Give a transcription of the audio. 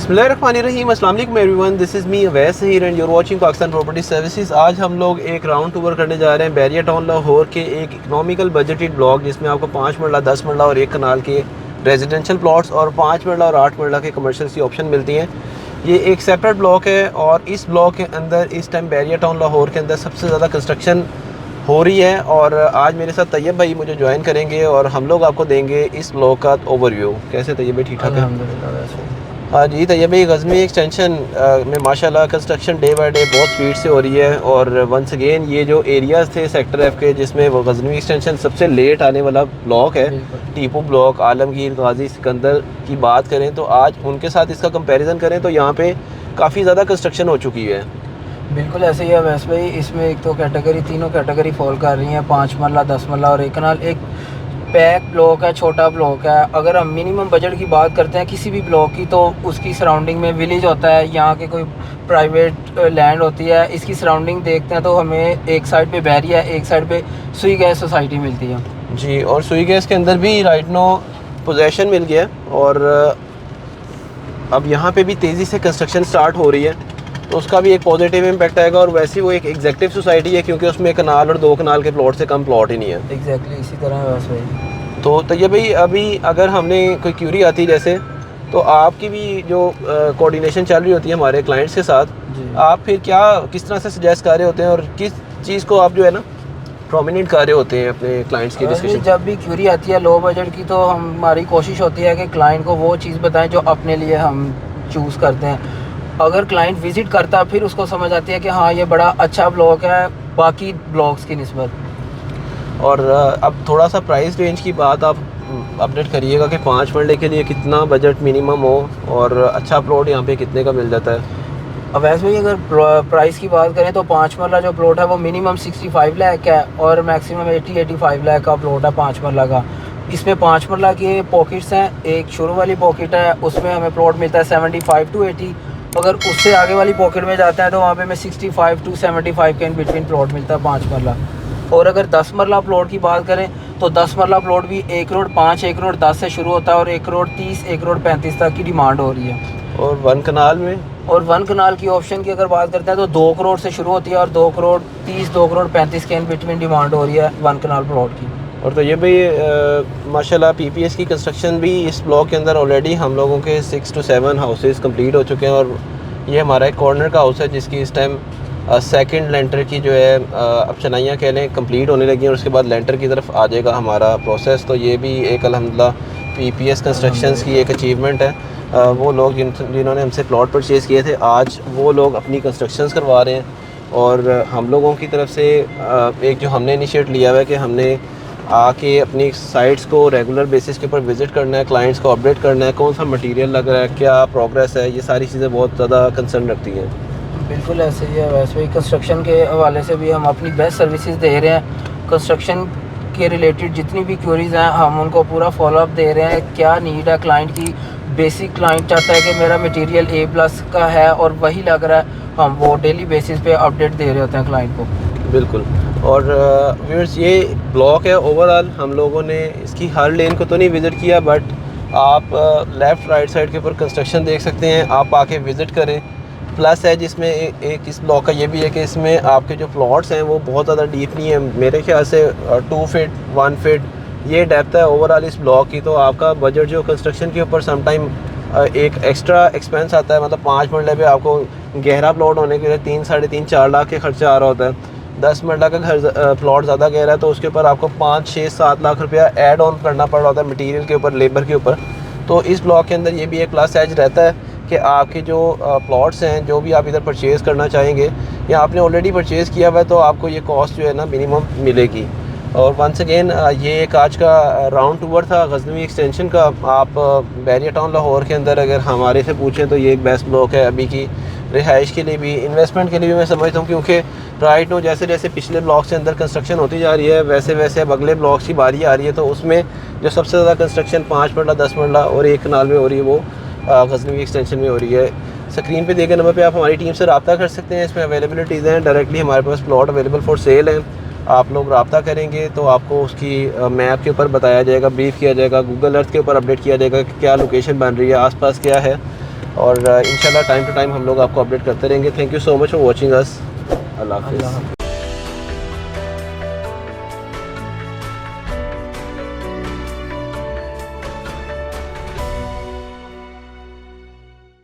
बिस्मिल्लाहिर्रहमानिर्रहीम, अस्सलाम वालेकुम everyone, this is me Awais Heer and your watching Pakistan property services. आज हम लोग एक राउंड टूर करने जा रहे हैं बैरिया टाउन लाहौर के एक इकोनॉमिकल बजटेड ब्लॉक, जिसमें आपको 5 मरला, 10 मरला और 1 कनाल के रेजिडेंशियल प्लॉट्स और 5 मरला और 8 मरला के कमर्शियल की ऑप्शन मिलती हैं। ये एक सेपरेट ब्लॉक है और इस ब्लॉक के अंदर इस टाइम बैरिया टाउन लाहौर के अंदर सबसे ज़्यादा कंस्ट्रक्शन हो रही है। और आज मेरे साथ तैयब भाई मुझे ज्वाइन करेंगे और हम लोग आपको देंगे इस ब्लॉक का ओवरव्यू। कैसे तैयब भाई, ठीक ठाक है? हाँ जी तैयब भाई, गज़नी एक्सटेंशन में माशाल्लाह कंस्ट्रक्शन डे बाय डे बहुत स्पीड से हो रही है। और वंस अगेन ये जो एरियाज़ थे सेक्टर एफ के, जिसमें वो गज़नी एक्सटेंशन सबसे लेट आने वाला ब्लॉक है, टीपू ब्लॉक, आलमगीर, गाजी, सिकंदर की बात करें तो आज उनके साथ इसका कंपैरिजन करें तो यहाँ पे काफ़ी ज़्यादा कंस्ट्रक्शन हो चुकी है। बिल्कुल ऐसे ही है वैसे भाई। इसमें एक तो कैटेगरी, तीनों कैटेगरी फॉल कर रही हैं, 5 मरला, 10 मरला और 1 कनाल। एक पैक ब्लॉक है, छोटा ब्लॉक है। अगर हम मिनिमम बजट की बात करते हैं किसी भी ब्लॉक की, तो उसकी सराउंडिंग में विलेज होता है, यहाँ के कोई प्राइवेट लैंड होती है। इसकी सराउंडिंग देखते हैं तो हमें एक साइड पे बैरिया, एक साइड पे सुई गैस सोसाइटी मिलती है जी। और सुई गैस के अंदर भी राइट नो पोजेसन मिल गया और अब यहाँ पे भी तेज़ी से कंस्ट्रक्शन स्टार्ट हो रही है, तो उसका भी एक पॉजिटिव इम्पैक्ट आएगा। और वैसे वो एक एग्जेक्टिव सोसाइटी है, क्योंकि उसमें कनाल और 2 कनाल के प्लॉट से कम प्लॉट ही नहीं है। एग्जैक्टली इसी तरह है वैसे भाई। तो ये भाई अभी अगर हमने कोई क्यूरी आती जैसे, तो आपकी भी जो कोऑर्डिनेशन चल रही होती है हमारे क्लाइंट्स के साथ, आप फिर किस तरह से सजेस्ट कर रहे होते हैं और किस चीज़ को आप जो है ना प्रोमिनेंट कर रहे होते हैं अपने क्लाइंट्स की डिस्कशन? जब भी क्यूरी आती है लो बजट की, तो हमारी कोशिश होती है कि क्लाइंट को वो चीज़ बताएं जो अपने लिए हम चूज़ करते हैं। अगर क्लाइंट विज़िट करता है फिर उसको समझ आती है कि हाँ ये बड़ा अच्छा ब्लॉक है बाकी ब्लॉक्स की निस्बत। और अब थोड़ा सा प्राइस रेंज की बात आप अपडेट करिएगा कि 5 मरले के लिए कितना बजट मिनिमम हो और अच्छा प्लॉट यहाँ पे कितने का मिल जाता है? अब वैसे भी अगर प्राइस की बात करें तो 5 मरला जो प्लॉट है वो मिनिमम 65 लाख है और मैक्सिमम 80-85 लाख का प्लॉट है 5 मरला का। इसमें 5 मरला के पॉकेट्स हैं। एक शुरू वाली पॉकेट है, उसमें हमें प्लॉट मिलता है 75 to 80। अगर उससे आगे वाली पॉकेट में जाते हैं तो वहाँ पे हमें 65 to 75 के इन बिटवीन प्लॉट मिलता है 5 मरला। और अगर 10 मरला प्लॉट की बात करें तो 10 मरला प्लॉट भी 1 करोड़ 5, 1 करोड़ 10 से शुरू होता है और 1 करोड़ 30, 1 करोड़ 35 तक की डिमांड हो रही है। और 1 कनाल में, और 1 कनाल की ऑप्शन की अगर बात करते हैं तो 2 करोड़ से शुरू होती है और 2 करोड़ 30, 2 करोड़ 35 के इन बिटवीन डिमांड हो रही है 1 कनाल प्लॉट की। और तो ये भाई माशाल्लाह पीपीएस की कंस्ट्रक्शन भी इस ब्लॉक के अंदर ऑलरेडी हम लोगों के 6 to 7 हाउसेस कंप्लीट हो चुके हैं। और ये हमारा एक कॉर्नर का हाउस है जिसकी इस टाइम सेकंड लेंटर की जो है अब चनाइयाँ कह लें कंप्लीट होने लगी हैं और उसके बाद लेंटर की तरफ आ जाएगा हमारा प्रोसेस। तो ये भी एक अल्हम्दुलिल्लाह पीपीएस कंस्ट्रक्शंस की एक अचीवमेंट है। वो लोग जिन्होंने हमसे प्लॉट परचेज़ किए थे, आज वो लोग अपनी कंस्ट्रक्शंस करवा रहे हैं। और हम लोगों की तरफ से एक जो हमने इनिशिएट लिया हुआ है कि हमने आके अपनी साइट्स को रेगुलर बेसिस के ऊपर विज़िट करना है, क्लाइंट्स को अपडेट करना है, कौन सा मटेरियल लग रहा है, क्या प्रोग्रेस है, ये सारी चीज़ें बहुत ज़्यादा कंसर्न रखती हैं। बिल्कुल ऐसे ही है। वैसे ही कंस्ट्रक्शन के हवाले से भी हम अपनी बेस्ट सर्विसेज दे रहे हैं। कंस्ट्रक्शन के रिलेटेड जितनी भी क्वेरीज़ हैं हम उनको पूरा फॉलोअप दे रहे हैं। क्या नीड है क्लाइंट की, बेसिक क्लाइंट चाहता है कि मेरा मटेरियल A+ का है और वही लग रहा है, हम वो डेली बेसिस पे अपडेट दे रहे होते हैं क्लाइंट को। बिल्कुल। और व्यूअर्स ये ब्लॉक है ओवरऑल, हम लोगों ने इसकी हर लेन को तो नहीं विज़िट किया, बट आप लेफ़्ट राइट साइड के ऊपर कंस्ट्रक्शन देख सकते हैं, आप आके विज़िट करें। प्लस है जिसमें एक इस ब्लॉक का ये भी है कि इसमें आपके जो प्लॉट्स हैं वो बहुत ज़्यादा डीप नहीं है, मेरे ख्याल से 2 फीट 1 फीट ये डेप्थ है ओवरऑल इस ब्लॉक की। तो आपका बजट जो कंस्ट्रक्शन के ऊपर समटाइम एक एक्स्ट्रा एक्सपेंस आता है, मतलब 5 मरले पे आपको गहरा प्लॉट होने के लिए 3, 3.5, 4 लाख के खर्चा आ रहा होता है। 10 मरला का घर प्लॉट ज़्यादा गहरा है तो उसके ऊपर आपको 5, 6, 7 लाख रुपया ऐड ऑन करना पड़ रहा होता है मटीरियल के ऊपर, लेबर के ऊपर। तो इस ब्लॉक के अंदर ये भी एक प्लस एज रहता है कि आपके जो प्लॉट्स हैं, जो भी आप इधर परचेज़ करना चाहेंगे या आपने ऑलरेडी परचेज़ किया हुआ है, तो आपको ये कॉस्ट जो है ना मिनिमम मिलेगी। और वंस अगेन ये एक आज का राउंड टूर था गज़नवी एक्सटेंशन का। आप बैरिया टाउन लाहौर के अंदर अगर हमारे से पूछें तो ये एक बेस्ट ब्लॉक है अभी की रिहाइश के लिए भी, इन्वेस्टमेंट के लिए भी मैं समझता हूँ, क्योंकि राइट नो जैसे जैसे पिछले ब्लॉक्स के अंदर कंस्ट्रक्शन होती जा रही है वैसे वैसे अब अगले ब्लॉक्स की बारी आ रही है। तो उसमें जो सबसे ज़्यादा कंस्ट्रक्शन 5 मरला, 10 मरला और 1 कनाल में हो रही है वो गज़नवी एक्सटेंशन में हो रही है। स्क्रीन पे दिए गए नंबर पे आप हमारी टीम से रब्ता कर सकते हैं। इसमें अवेलेबिलिटीज़ हैं, डायरेक्टली हमारे पास प्लॉट अवेलेबल फॉर सेल हैं। आप लोग रब्ता करेंगे तो आपको उसकी मैप के ऊपर बताया जाएगा, ब्रीफ किया जाएगा, गूगल अर्थ के ऊपर अपडेट किया जाएगा कि क्या लोकेशन बन रही है, आसपास क्या है। और इंशाल्लाह टाइम टू टाइम हम लोग आपको अपडेट करते रहेंगे। Thank you so much for watching us. Allah हाफ़िज़।